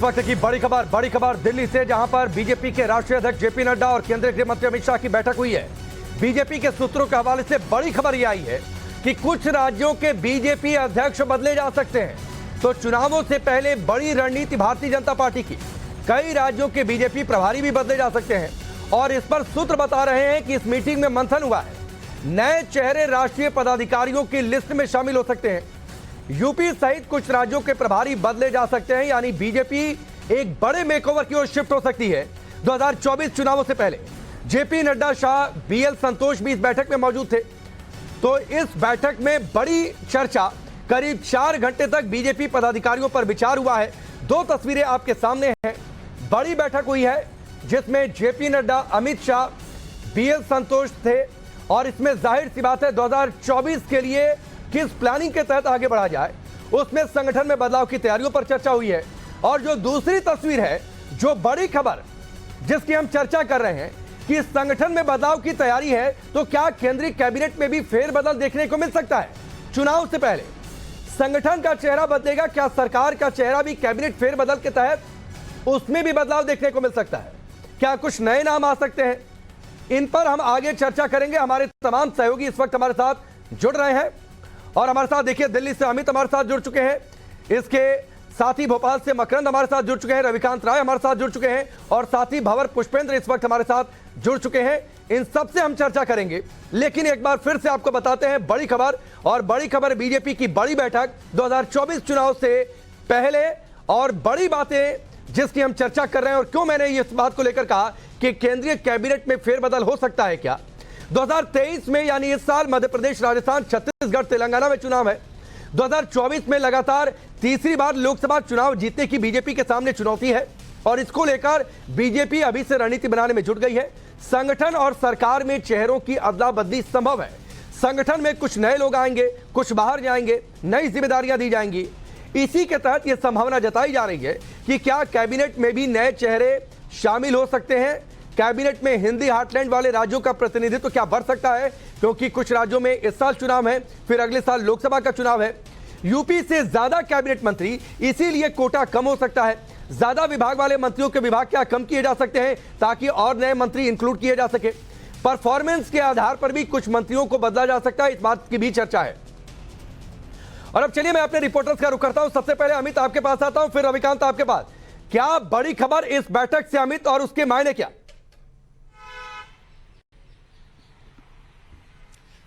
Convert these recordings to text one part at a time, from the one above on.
वक्त की बड़ी खबर दिल्ली से, जहां पर बीजेपी के राष्ट्रीय अध्यक्ष जेपी नड्डा और केंद्रीय गृह मंत्री अमित शाह की बैठक हुई है। बीजेपी के सूत्रों के हवाले से बड़ी खबर यह आई है कि कुछ राज्यों के बीजेपी अध्यक्ष बदले जा सकते हैं। तो चुनावों से पहले बड़ी रणनीति भारतीय जनता पार्टी की, कई राज्यों के बीजेपी प्रभारी भी बदले जा सकते हैं और इस पर सूत्र बता रहे हैं कि इस मीटिंग में मंथन हुआ है। नए चेहरे राष्ट्रीय पदाधिकारियों की लिस्ट में शामिल हो सकते हैं। यूपी सहित कुछ राज्यों के प्रभारी बदले जा सकते हैं, यानी बीजेपी एक बड़े मेकओवर की ओर शिफ्ट हो सकती है। 2024 चुनावों से पहले जेपी नड्डा, शाह, बीएल संतोष भी इस बैठक में मौजूद थे। तो इस बैठक में बड़ी चर्चा, करीब 4 घंटे तक बीजेपी पदाधिकारियों पर विचार हुआ है। 2 तस्वीरें आपके सामने हैं। बड़ी बैठक हुई है जिसमें जेपी नड्डा, अमित शाह, बीएल संतोष थे और इसमें जाहिर सी बात है 2024 के लिए किस प्लानिंग के तहत आगे बढ़ा जाए, उसमें संगठन में बदलाव की तैयारियों पर चर्चा हुई है। और जो दूसरी तस्वीर है, जो बड़ी खबर जिसकी हम चर्चा कर रहे हैं कि संगठन में बदलाव की तैयारी है, तो क्या केंद्रीय कैबिनेट में भी फेरबदल देखने को मिल सकता है? चुनाव से पहले संगठन का चेहरा बदलेगा, क्या सरकार का चेहरा भी कैबिनेट फेरबदल के तहत उसमें भी बदलाव देखने को मिल सकता है? क्या कुछ नए नाम आ सकते हैं? इन पर हम आगे चर्चा करेंगे। हमारे तमाम सहयोगी इस वक्त हमारे साथ जुड़ रहे हैं और हमारे साथ देखिए दिल्ली से अमित हमारे साथ जुड़ चुके हैं, इसके साथ ही भोपाल से मकरंद हमारे साथ जुड़ चुके हैं, रविकांत राय हमारे साथ जुड़ चुके हैं और साथ ही भंवर पुष्पेंद्र इस वक्त हमारे साथ जुड़ चुके हैं। इन सब से हम चर्चा करेंगे, लेकिन एक बार फिर से आपको बताते हैं बड़ी खबर। और बड़ी खबर बीजेपी की बड़ी बैठक 2024 चुनाव से पहले और बड़ी बातें जिसकी हम चर्चा कर रहे हैं। और क्यों मैंने इस बात को लेकर कहा कि केंद्रीय कैबिनेट में फेरबदल हो सकता है क्या? 2023 में, यानी इस साल मध्य प्रदेश, राजस्थान, छत्तीसगढ़, तेलंगाना में चुनाव है। 2024 में लगातार तीसरी बार लोकसभा चुनाव जीतने की बीजेपी के सामने चुनौती है और इसको लेकर बीजेपी अभी से रणनीति बनाने में जुट गई है। संगठन और सरकार में चेहरों की अदला बदली संभव है। संगठन में कुछ नए लोग आएंगे, कुछ बाहर जाएंगे, नई जिम्मेदारियां दी जाएंगी। इसी के तहत यह संभावना जताई जा रही है कि क्या कैबिनेट में भी नए चेहरे शामिल हो सकते हैं। कैबिनेट में हिंदी हार्टलैंड वाले राज्यों का प्रतिनिधित्व क्या बढ़ सकता है, क्योंकि कुछ राज्यों में इस साल चुनाव है, फिर अगले साल लोकसभा का चुनाव है। यूपी से ज्यादा कैबिनेट मंत्री, इसीलिए कोटा कम हो सकता है। ज्यादा विभाग वाले मंत्रियों के विभाग क्या कम किए जा सकते हैं ताकि और नए मंत्री इंक्लूड किए जा सके। परफॉर्मेंस के आधार पर भी कुछ मंत्रियों को बदला जा सकता है, इस बात की भी चर्चा है। और अब चलिए मैं अपने रिपोर्टर्स का रुख करता हूं। सबसे पहले अमित आपके पास आता हूं, फिर रविकांत आपके पास। क्या बड़ी खबर इस बैठक से अमित, और उसके मायने क्या?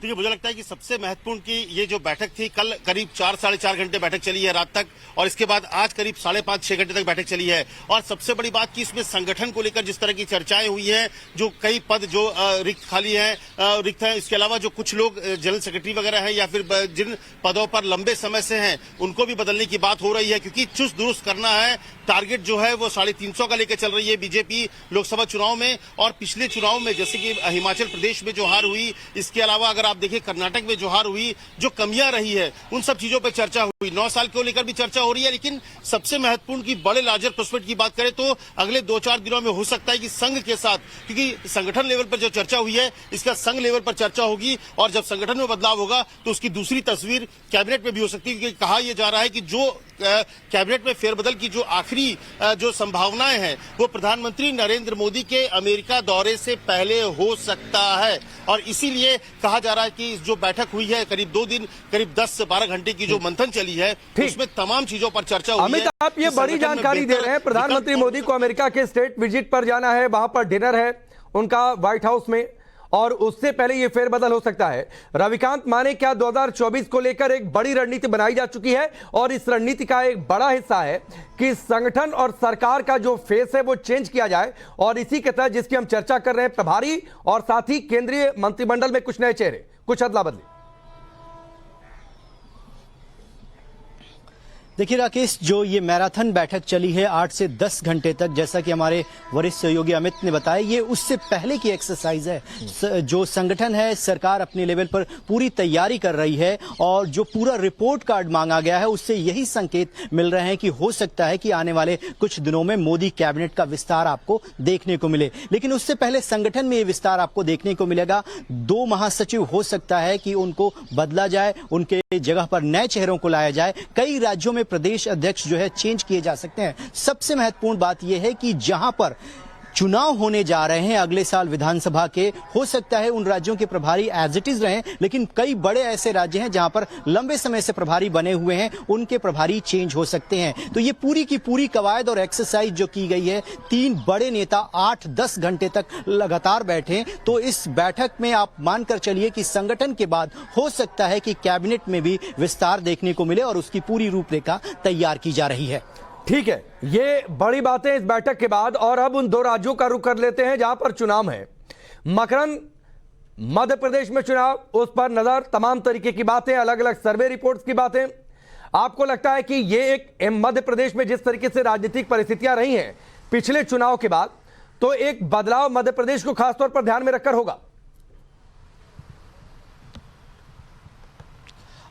देखिए, मुझे लगता है कि सबसे महत्वपूर्ण की ये जो बैठक थी, कल करीब 4 साढ़े 4 घंटे बैठक चली है रात तक, और इसके बाद आज करीब 5.5-6 घंटे तक बैठक चली है। और सबसे बड़ी बात कि इसमें संगठन को लेकर जिस तरह की चर्चाएं हुई हैं, जो कई पद जो रिक्त खाली हैं, रिक्त हैं, इसके अलावा जो कुछ लोग जनरल सेक्रेटरी वगैरह हैं या फिर जिन पदों पर लंबे समय से हैं उनको भी बदलने की बात हो रही है, क्योंकि चुस्त दुरुस्त करना है। टारगेट जो है वो 350 का लेकर चल रही है बीजेपी लोकसभा चुनाव में। और पिछले चुनाव में जैसे कि हिमाचल प्रदेश में जो हार हुई, इसके अलावा अगर आप देखिए कर्नाटक में जो हार हुई, जो कमियां रही है, उन सब चीजों पर चर्चा हुई। 9 साल को लेकर भी चर्चा हो रही है। लेकिन सबसे महत्वपूर्ण की बड़े लार्जर प्रोस्पेक्ट की बात करें तो अगले 2-4 दिनों में हो सकता है कि संघ के साथ, क्योंकि संगठन लेवल पर जो चर्चा हुई है इसका संघ लेवल पर चर्चा होगी, और जब संगठन में बदलाव होगा तो उसकी दूसरी तस्वीर कैबिनेट में भी हो सकती है। क्योंकि कहा यह जा रहा है कि जो कैबिनेट में फेरबदल की जो आखिरी जो संभावनाएं हैं वो प्रधानमंत्री नरेंद्र मोदी के अमेरिका दौरे से पहले हो सकता है। और इसीलिए कहा जा रहा है कि जो बैठक हुई है करीब 2 दिन, करीब 10 से 12 घंटे की जो मंथन चली है, उसमें तमाम चीजों पर चर्चा हुई है। अमित, आप ये बड़ी जानकारी दे रहे हैं। प्रधानमंत्री मोदी को अमेरिका के स्टेट विजिट पर जाना है, वहां पर डिनर है उनका व्हाइट हाउस में, और उससे पहले यह फेरबदल हो सकता है। रविकांत, माने क्या 2024 को लेकर एक बड़ी रणनीति बनाई जा चुकी है और इस रणनीति का एक बड़ा हिस्सा है कि संगठन और सरकार का जो फेस है वो चेंज किया जाए, और इसी के तहत जिसकी हम चर्चा कर रहे हैं, प्रभारी और साथ ही केंद्रीय मंत्रिमंडल में कुछ नए चेहरे, कुछ अदला बदली। देखिए राकेश, जो ये मैराथन बैठक चली है 8 से 10 घंटे तक, जैसा कि हमारे वरिष्ठ सहयोगी अमित ने बताया, ये उससे पहले की एक्सरसाइज है। जो संगठन है, सरकार अपने लेवल पर पूरी तैयारी कर रही है और जो पूरा रिपोर्ट कार्ड मांगा गया है उससे यही संकेत मिल रहे हैं कि हो सकता है कि आने वाले कुछ दिनों में मोदी कैबिनेट का विस्तार आपको देखने को मिले। लेकिन उससे पहले संगठन में ये विस्तार आपको देखने को मिलेगा। 2 महासचिव हो सकता है कि उनको बदला जाए, उनके जगह पर नए चेहरों को लाया जाए। कई राज्यों में प्रदेश अध्यक्ष जो है चेंज किए जा सकते हैं। सबसे महत्वपूर्ण बात यह है कि जहां पर चुनाव होने जा रहे हैं अगले साल विधानसभा के, हो सकता है उन राज्यों के प्रभारी एज इट इज रहें, लेकिन कई बड़े ऐसे राज्य हैं जहां पर लंबे समय से प्रभारी बने हुए हैं, उनके प्रभारी चेंज हो सकते हैं। तो ये पूरी की पूरी कवायद और एक्सरसाइज जो की गई है, 3 बड़े नेता 8-10 घंटे तक लगातार बैठे, तो इस बैठक में आप मानकर चलिए कि संगठन के बाद हो सकता है कि कैबिनेट में भी विस्तार देखने को मिले और उसकी पूरी रूपरेखा तैयार की जा रही है। ठीक है, ये बड़ी बातें इस बैठक के बाद। और अब उन 2 राज्यों का रुख कर लेते हैं जहां पर चुनाव है। मकरंद, मध्य प्रदेश में चुनाव, उस पर नजर, तमाम तरीके की बातें, अलग अलग सर्वे रिपोर्ट्स की बातें। आपको लगता है कि ये एक मध्य प्रदेश में जिस तरीके से राजनीतिक परिस्थितियां रही हैं पिछले चुनाव के बाद, तो एक बदलाव मध्य प्रदेश को खासतौर पर ध्यान में रखकर होगा?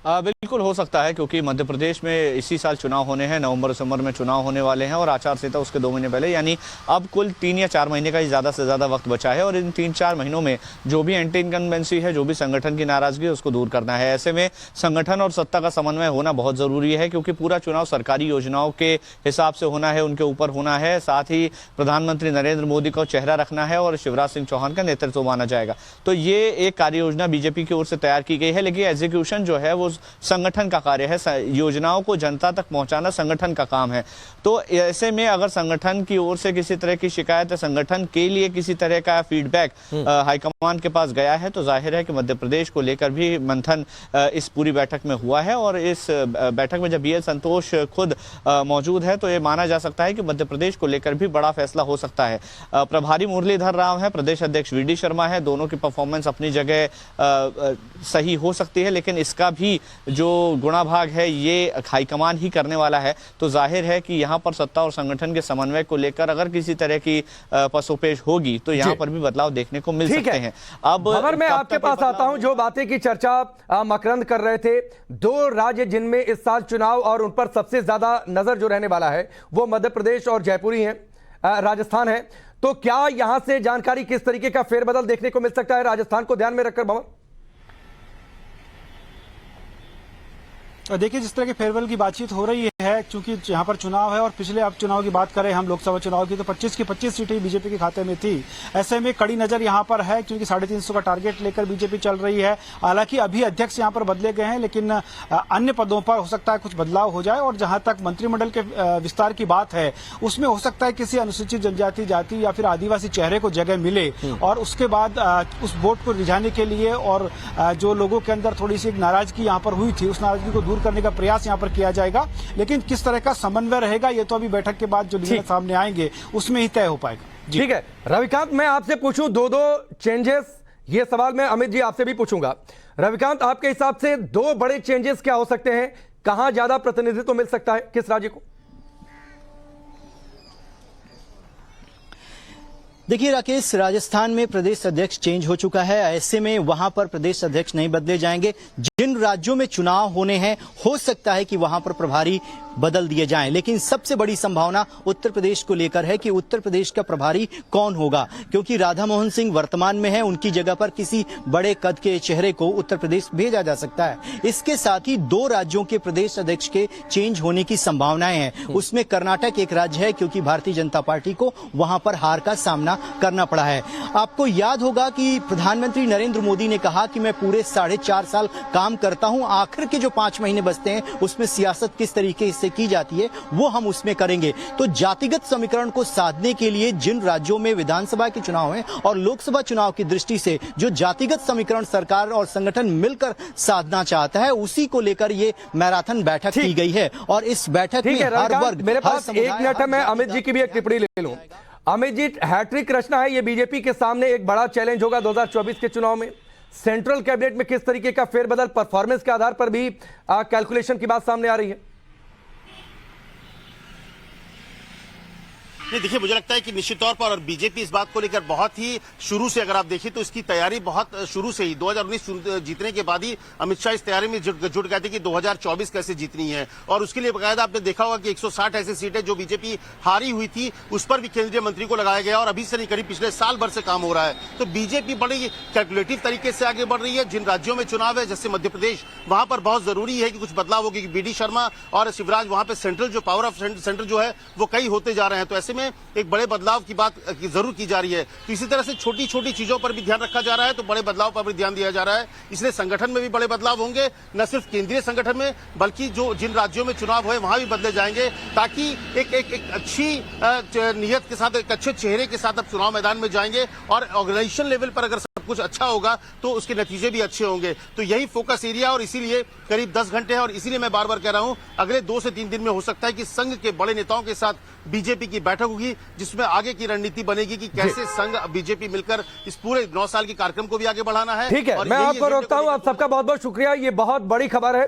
बिल्कुल हो सकता है, क्योंकि मध्य प्रदेश में इसी साल चुनाव होने हैं, नवंबर-दिसंबर में चुनाव होने वाले हैं और आचार संहिता उसके 2 महीने पहले, यानी अब कुल 3 या 4 महीने का ही ज़्यादा से ज़्यादा वक्त बचा है। और इन 3-4 महीनों में जो भी एंटी इनकम्बेंसी है, जो भी संगठन की नाराजगी है, उसको दूर करना है। ऐसे में संगठन और सत्ता का समन्वय होना बहुत ज़रूरी है, क्योंकि पूरा चुनाव सरकारी योजनाओं के हिसाब से होना है, उनके ऊपर होना है। साथ ही प्रधानमंत्री नरेंद्र मोदी का चेहरा रखना है और शिवराज सिंह चौहान का नेतृत्व माना जाएगा। तो ये एक कार्य योजना बीजेपी की ओर से तैयार की गई है, लेकिन एग्जीक्यूशन जो है वो संगठन का कार्य है। योजनाओं को जनता तक पहुंचाना संगठन का काम है। तो ऐसे में अगर संगठन की ओर से किसी तरह की शिकायत है, संगठन के लिए किसी तरह का फीडबैक हाईकमान के पास गया है, तो जाहिर है कि मध्य प्रदेश को लेकर भी मंथन इस पूरी बैठक में हुआ है। और इस बैठक में जब BL संतोष खुद मौजूद है, तो ये माना जा सकता है कि मध्य प्रदेश को लेकर भी बड़ा फैसला हो सकता है। प्रभारी मुरलीधर राव है, प्रदेश अध्यक्ष VD शर्मा है, दोनों की परफॉर्मेंस अपनी जगह सही हो सकती है, लेकिन इसका भी जो गुणा भाग है ये हाईकमान ही करने वाला है। तो जाहिर है कि यहाँ पर सत्ता और संगठन के समन्वय को लेकर अगर किसी तरह की पसोपेश होगी, तो यहाँ पर भी बदलाव देखने को मिल सकते हैं। अब अगर मैं आपके पास आता हूं, जो बातें की चर्चा मकरंद कर रहे थे, 2 राज्य जिनमें इस साल चुनाव और उन पर सबसे ज्यादा नजर जो रहने वाला है वो मध्य प्रदेश और जयपुरी है, राजस्थान है। तो क्या यहां से जानकारी किस तरीके का फेरबदल देखने को मिल सकता है राजस्थान को ध्यान में रखकर? भवन, देखिए, जिस तरह के फेयरवेल की बातचीत हो रही है, क्योंकि यहाँ पर चुनाव है और पिछले अब चुनाव की बात करें हम लोकसभा चुनाव की, तो 25 की 25 सीटें बीजेपी के खाते में थी। ऐसे में कड़ी नजर यहाँ पर है, क्योंकि 350 का टारगेट लेकर बीजेपी चल रही है। हालांकि अभी अध्यक्ष यहाँ पर बदले गए हैं, लेकिन अन्य पदों पर हो सकता है कुछ बदलाव हो जाए। और जहां तक मंत्रिमंडल के विस्तार की बात है, उसमें हो सकता है किसी अनुसूचित जनजाति, जाति या फिर आदिवासी चेहरे को जगह मिले और उसके बाद उस वोट को रिझाने के लिए और जो लोगों के अंदर थोड़ी सी एक नाराजगी यहाँ पर हुई थी, उस नाराजगी को दूर करने का प्रयास यहां पर किया जाएगा। लेकिन किस तरह का समन्वय रहेगा, ये तो अभी बैठक के बाद जो निर्णय सामने आएंगे उसमें ही तय हो पाएगा। ठीक है रविकांत, मैं आपसे पूछूं 2 चेंजेस, ये सवाल मैं अमित जी आपसे भी पूछूंगा। रविकांत, आपके हिसाब से 2 बड़े चेंजेस क्या हो सकते हैं? कहां ज्यादा प्रतिनिधित्व मिल सकता है, किस राज्य को? देखिए राकेश, राजस्थान में प्रदेश अध्यक्ष चेंज हो चुका है। ऐसे में वहां पर प्रदेश अध्यक्ष नहीं बदले जाएंगे। जिन राज्यों में चुनाव होने हैं, हो सकता है कि वहां पर प्रभारी बदल दिए जाएं, लेकिन सबसे बड़ी संभावना उत्तर प्रदेश को लेकर है कि उत्तर प्रदेश का प्रभारी कौन होगा, क्योंकि राधा मोहन सिंह वर्तमान में है, उनकी जगह पर किसी बड़े कद के चेहरे को उत्तर प्रदेश भेजा जा सकता है। इसके साथ ही 2 राज्यों के प्रदेश अध्यक्ष के चेंज होने की संभावनाएं हैं। उसमें कर्नाटक एक राज्य है, क्योंकि भारतीय जनता पार्टी को वहां पर हार का सामना करना पड़ा है। आपको याद होगा कि प्रधानमंत्री नरेंद्र मोदी ने कहा कि मैं पूरे 4.5 साल काम करता हूं, आखिर के जो 5 महीने बचते हैं उसमें सियासत किस तरीके से की जाती है वो हम उसमें करेंगे। तो जातिगत समीकरण को साधने के लिए जिन राज्यों में विधानसभा के चुनाव हैं और लोकसभा चुनाव की दृष्टि से जो जातिगत समीकरण सरकार और संगठन मिलकर साधना चाहता है, उसी को लेकर ये मैराथन बैठक की गई है। और इस बैठक में हर वर्ग, मेरे पास 1 मिनट है, मैं अमित जी की भी एक टिप्पणी ले लूं। अमित जी, हैट्रिक रचना है, ये बीजेपी के सामने एक बड़ा चैलेंज होगा 2024 के चुनाव में। सेंट्रल कैबिनेट में किस तरीके का फेरबदल, परफॉर्मेंस के आधार पर भी कैलकुलेशन की बात सामने आ रही है? नहीं, देखिए मुझे लगता है कि निश्चित तौर पर और बीजेपी इस बात को लेकर बहुत ही शुरू से अगर आप देखिए तो इसकी तैयारी बहुत शुरू से ही 2019 जीतने के बाद ही अमित शाह इस तैयारी में जुट गए थे कि 2024 कैसे जीतनी है। और उसके लिए बकायदा आपने देखा होगा कि 160 ऐसी सीटें जो बीजेपी हारी हुई थी उस पर भी केंद्रीय मंत्री को लगाया गया और अभी से नहीं करीब पिछले साल भर से काम हो रहा है। तो बीजेपी बड़ी कैलकुलेटिव तरीके से आगे बढ़ रही है। जिन राज्यों में चुनाव है जैसे मध्य प्रदेश, वहां पर बहुत जरूरी है कि कुछ बदलाव हो, क्योंकि बीडी शर्मा और शिवराज वहां पे सेंट्रल जो पावर ऑफ सेंटर जो है वो कई होते जा रहे हैं। तो ऐसे में एक बड़े बदलाव की बात जरूर की जा रही है। तो इसी तरह से छोटी छोटी चीजों पर भी ध्यान रखा जा रहा है, तो बड़े बदलाव पर भी ध्यान दिया जा रहा है। इसलिए संगठन में भी बड़े बदलाव होंगे, न सिर्फ केंद्रीय संगठन में बल्कि जो जिन राज्यों में चुनाव हुए वहां भी बदले जाएंगे, ताकि एक अच्छी नियत के साथ, एक अच्छे चेहरे के साथ अब चुनाव मैदान में जाएंगे और ऑर्गेनाइजेशन लेवल पर अगर सब कुछ अच्छा होगा तो उसके नतीजे भी अच्छे होंगे। तो यही फोकस एरिया और इसीलिए करीब 10 घंटे है। और इसीलिए मैं बार बार कह रहा हूं अगले 2 से 3 दिन में हो सकता है कि संघ के बड़े नेताओं के साथ बीजेपी की बैठक होगी, जिसमें आगे की रणनीति बनेगी कि कैसे संघ बीजेपी मिलकर इस पूरे 9 साल के कार्यक्रम को भी आगे बढ़ाना है। ठीक है, मैं आपको रोकता हूं। आप सबका बहुत बहुत शुक्रिया। ये बहुत बड़ी खबर है।